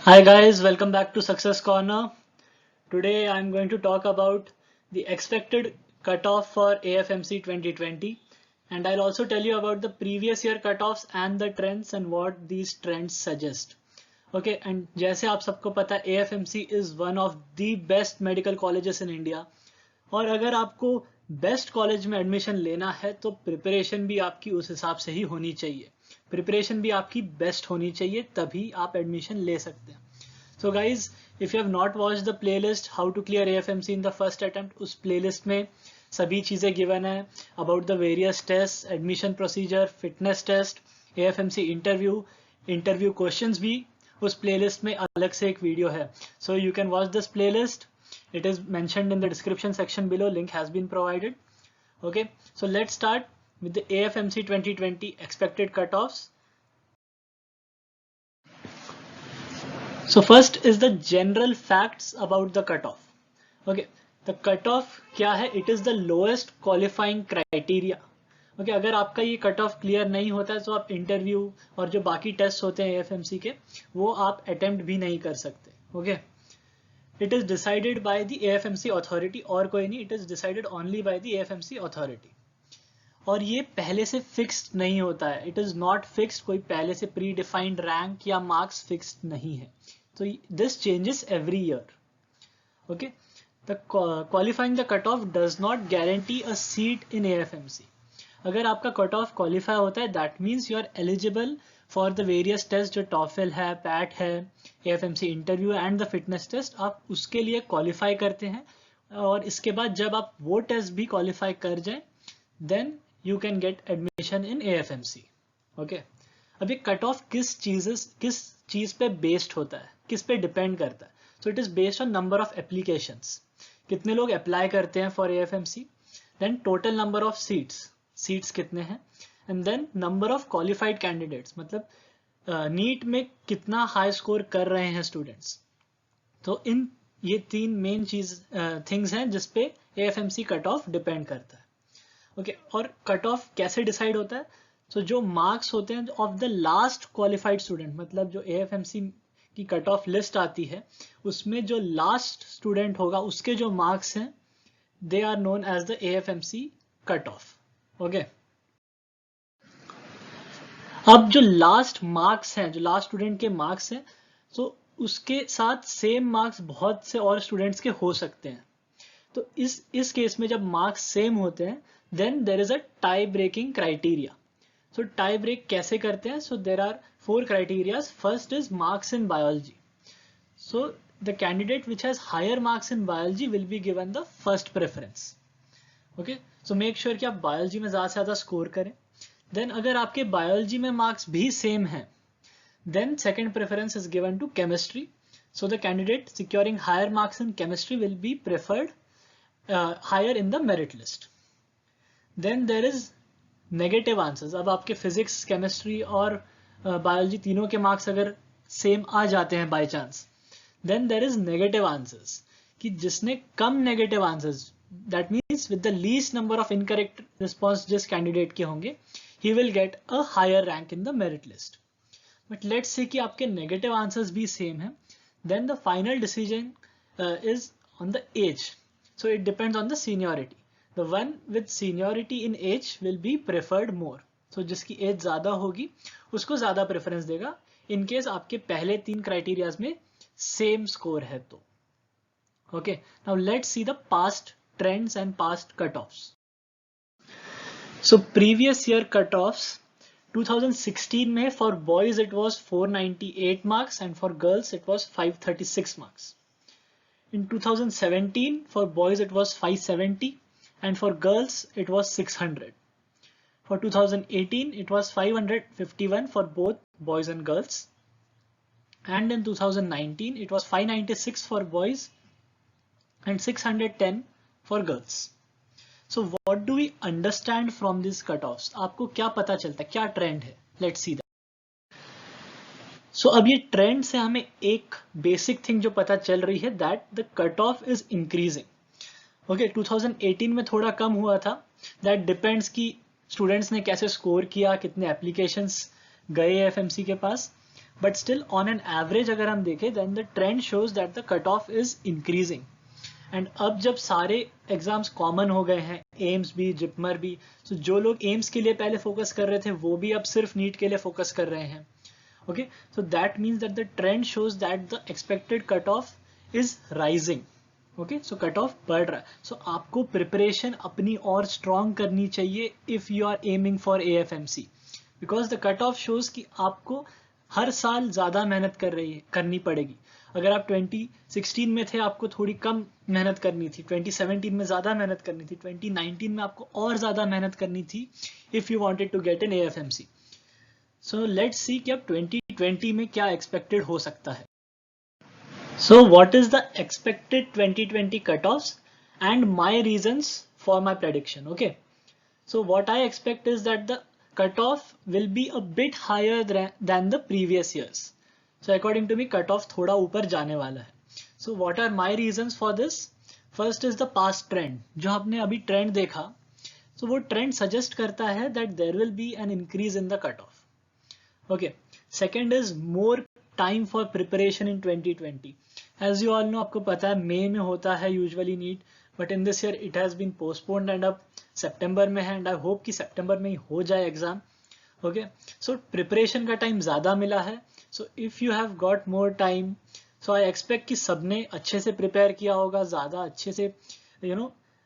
Hi guys, welcome back to Success Corner. Today I'm going to talk about the expected cutoff for AFMC 2020, and I'll also tell you about the previous year cutoffs and the trends and what these trends suggest. Okay, and जैसे आप सबको पता है AFMC is one of the best medical colleges in India, और अगर आपको best college में admission लेना है तो प्रिपरेशन भी आपकी उस हिसाब से ही होनी चाहिए। प्रिपरेशन भी आपकी बेस्ट होनी चाहिए, तभी आप एडमिशन ले सकते हैं। So guys, if you have not watched the playlist how to clear AFMC in the first attempt, उस playlist में सभी चीज़ें given है about the various tests, admission procedure, fitness test, AFMC interview questions भी उस playlist में अलग से एक video है। So you can watch this playlist. It is mentioned in the description section below. Link has been provided. Okay, so let's start with the AFMC 2020 expected cutoffs. So first is the general facts about the cutoff. Okay, the cutoff क्या है? It is the lowest qualifying criteria. Okay, अगर आपका ये cut off clear नहीं होता है तो आप इंटरव्यू और जो बाकी टेस्ट होते हैं AFMC के वो आप अटेम्प्ट भी नहीं कर सकते. Okay, it is decided by the AFMC authority और कोई नहीं, it is decided only by the AFMC authority. और ये पहले से फिक्स्ड नहीं होता है, इट इज नॉट फिक्स्ड, कोई पहले से प्री डिफाइंड रैंक या मार्क्स फिक्स्ड नहीं है, तो this changes every year. Okay, the qualifying the cut off does not guarantee a seat in AFMC. अगर आपका कट ऑफ क्वालिफाई होता है that means you are eligible for the various test, जो TOEFL है, PAT है, AFMC interview and the fitness test, आप उसके लिए क्वालिफाई करते हैं. और इसके बाद जब आप वो टेस्ट भी क्वालिफाई कर जाए then you can get admission in AFMC. Okay, अब ये कट ऑफ किस चीज पे बेस्ड होता है, किस पे डिपेंड करता है? So it is based on number of applications, कितने लोग अप्लाई करते हैं for AFMC, then total number of seats कितने हैं, and then number of qualified candidates, मतलब नीट में कितना हाई स्कोर कर रहे हैं स्टूडेंट्स. तो इन ये तीन मेन थिंग्स हैं जिसपे AFMC कट ऑफ डिपेंड करता है. ओके, और कट ऑफ कैसे डिसाइड होता है? सो जो मार्क्स होते हैं of the last qualified student, मतलब जो AFMC की कट ऑफ लिस्ट आती है उसमें जो लास्ट स्टूडेंट होगा उसके जो मार्क्स हैं they are known as the AFMC cut off. Okay, अब जो लास्ट मार्क्स हैं, जो लास्ट स्टूडेंट के मार्क्स हैं, तो उसके साथ सेम मार्क्स बहुत से और स्टूडेंट्स के हो सकते हैं. तो इस केस में जब मार्क्स सेम होते हैं then there is a tie breaking criteria. So tie break कैसे करते हैं? So there are 4 criteria. First is marks in biology. So the candidate which has higher marks in biology will be given the first preference. Okay, so make sure कि आप biology में ज़्यादा से ज़्यादा score करें. Then अगर आपके biology में marks भी same हैं then second preference is given to chemistry. So the candidate securing higher marks in chemistry will be preferred higher in the merit list. Then there is negative answers. अब आपके physics, chemistry और biology तीनों के marks अगर same आ जाते हैं by chance, then there is negative answers, कि जिसने कम negative answers, that means with the least number of incorrect response जिस कैंडिडेट के होंगे, he will get a higher rank in the merit list. But let's say कि आपके negative answers भी same है, then the final decision is on the age. So it depends on the seniority. The one with seniority in age will be preferred more. So जिसकी as ज्यादा होगी उसको ज्यादा preference देगा इन केस आपके पहले 3 क्राइटेरियाज में सेम स्कोर है तो. Okay, now let's see the past trends and past cut offs. So previous year cut offs 2016 में for boys it was 498 marks and for girls it was 536 marks. In 2017 for boys it was 570 and for girls it was 600. For 2018 it was 551 for both boys and girls, and in 2019 it was 596 for boys and 610 for girls. So what do we understand from these cutoffs? आपको क्या पता चलता है, क्या trend है? Let's see that. So अब ये trend से हमें एक बेसिक थिंग जो पता चल रही है that the cutoff is increasing. Okay, 2018 में थोड़ा कम हुआ था. दैट डिपेंड्स कि स्टूडेंट्स ने कैसे स्कोर किया, कितने एप्लीकेशंस गए AFMC के पास. But still on an average अगर हम देखें then the trend shows that the cut off is increasing. And अब जब सारे एग्जाम्स कॉमन हो गए हैं, एम्स भी जिपमर भी, तो जो लोग एम्स के लिए पहले फोकस कर रहे थे वो भी अब सिर्फ नीट के लिए फोकस कर रहे हैं। Okay, so that means that the trend shows that the expected cut off is rising. Okay, so cut off बढ़ रहा है। सो आपको प्रिपरेशन अपनी और स्ट्रॉन्ग करनी चाहिए if you are aiming for AFMC, because the cut off shows कि आपको हर साल ज्यादा मेहनत करनी पड़ेगी। अगर आप 2016 में थे आपको थोड़ी कम मेहनत करनी थी, 2017 में ज्यादा मेहनत करनी थी, 2019 में आपको और ज्यादा मेहनत करनी थी if you wanted to get in AFMC। So let's see कि अब 2020 में क्या एक्सपेक्टेड हो सकता है। So what is the expected 2020 cutoffs and my reasons for my prediction? Okay, so what I expect is that the cutoff will be a bit higher than the previous years. So according to me cutoff थोड़ा ऊपर जाने वाला है। So what are my reasons for this? First is the past trend, जो आपने अभी trend देखा, so वो trend suggest करता है that there will be an increase in the cutoff. Okay, second is more time for preparation in 2020. As you all know, आपको पता है मई में होता है usually NEET, but in this year it has been postponed and अब सितंबर में है, एंड आई होप कि सितंबर में ही हो जाए एग्जाम। ओके, सो प्रिपरेशन का टाइम ज़्यादा मिला है। So if you have got more time, so I expect कि सबने अच्छे से प्रिपेयर किया होगा, ज़्यादा अच्छे से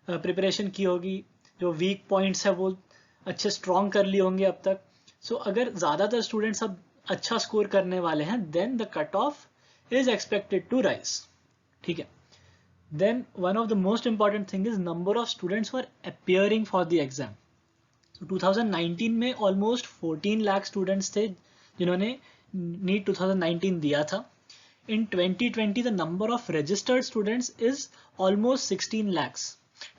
प्रिपरेशन की होगी, जो वीक पॉइंट्स है वो अच्छे स्ट्रॉन्ग कर लिए होंगे अब तक। सो अगर ज़्यादातर स्टूडेंट्स अब अच्छा स्कोर करने वाले हैं then the cut off is expected to rise. ठीक है, then one of the most important thing is number of students who are appearing for the exam. So 2019 में almost 14 lakh students थे जिन्होंने NEET 2019 दिया था. In 2020 the number of registered students is almost 16 lakhs.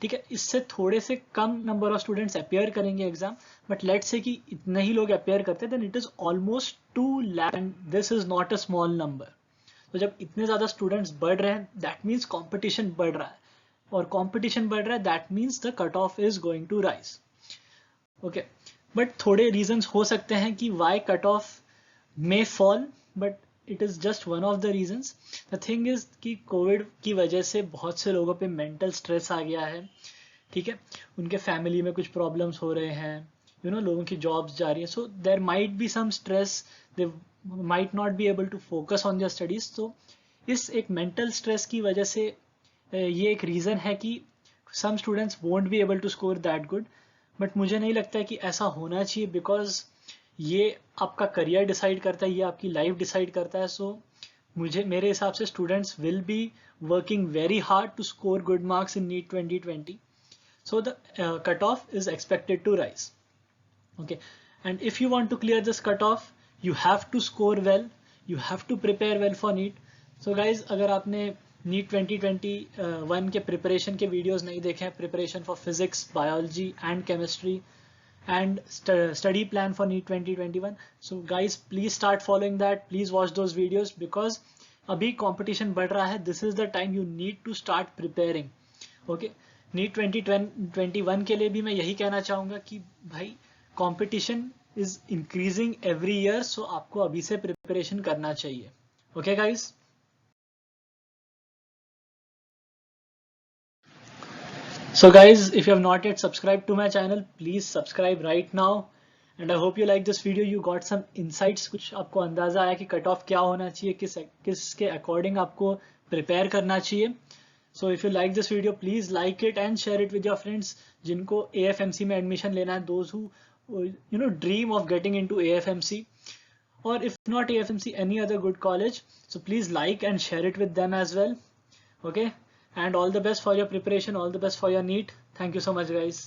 ठीक है, इससे थोड़े से कम नंबर ऑफ स्टूडेंट्स अपेयर करेंगे एग्जाम, बट लेट्स से कि इतने ही लोग अपेयर करते हैं then it is almost 2 lakh and this is not a small number. तो जब इतने ज्यादा स्टूडेंट्स बढ़ रहे हैं दैट मीन्स कंपटीशन बढ़ रहा है, और कंपटीशन बढ़ रहा है that means the cut off is going to rise. Okay, but थोड़े रीजंस हो सकते हैं कि why cut off may fall, but it is just one of the reasons. The thing is कि कोविड की वजह से बहुत से लोगों पे मेंटल स्ट्रेस आ गया है। ठीक है, उनके फैमिली में कुछ प्रॉब्लम्स हो रहे हैं, लोगों की जॉब्स जा रही है, so there might be some stress, they might not be able to focus on their studies. तो इस एक mental stress की वजह से ये एक reason है कि some students won't be able to score that good, but मुझे नहीं लगता है कि ऐसा होना चाहिए, because ये आपका career decide करता है, ये आपकी life decide करता है। so मेरे हिसाब से students will be working very hard to score good marks in NEET 2020, so the cutoff is expected to rise. Okay, and if you want to clear this cutoff you have to score well, you have to prepare well for NEET. So guys, अगर आपने NEET 2021 के preparation के videos नहीं देखे हैं, preparation for physics, biology and chemistry and study plan for NEET 2021, so guys please start following that, please watch those videos, because अभी competition बढ़ रहा है, this is the time you need to start preparing. Okay, NEET 2021 के लिए भी मैं यही कहना चाहूँगा कि भाई competition is increasing every year, so आपको अभी से प्रिपरेशन करना चाहिए। Okay guys, so guys, if you have not yet subscribed to my channel, please subscribe right now, and I hope you like this video, you got some insights, कुछ आपको अंदाजा आया कि कट ऑफ क्या होना चाहिए, किसके अकॉर्डिंग आपको प्रिपेयर करना चाहिए। So if you like this video, please like it and share it with your friends जिनको AFMC में एडमिशन लेना है, those who dream of getting into AFMC, or if not AFMC, any other good college. So please like and share it with them as well. Okay, and all the best for your preparation, all the best for your NEET. Thank you so much guys.